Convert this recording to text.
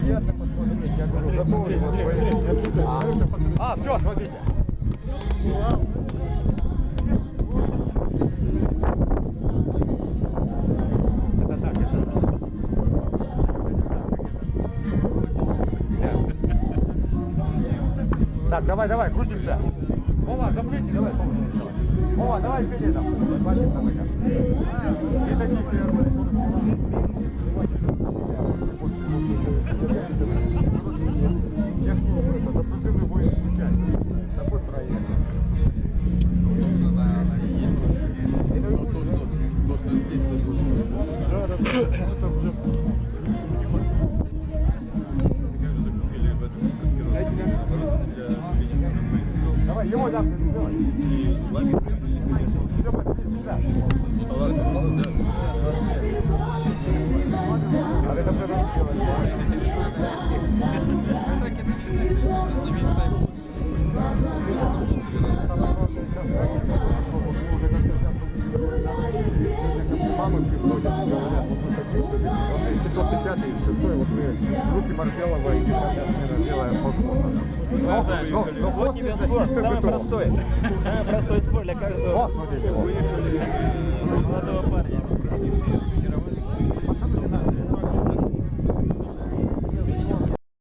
приятно посмотреть. Я говорю, готовы вот все, смотрите. Это так, Так, давай, крутимся. Вова, запрыгни, давай, Вова, давай вперед там. Это не первый. Я что, это допустимый бой включать. Такой проект. То, что здесь это уже... Давай, его завтра сделай. А это прям мамы приходят, говорят, вот мы хотим, вот 4-5 и 6 вот мы руки Маркелова и 10 делаем посмотрим. Вот тебе спорт, самый простой спорт для каждого молодого парня.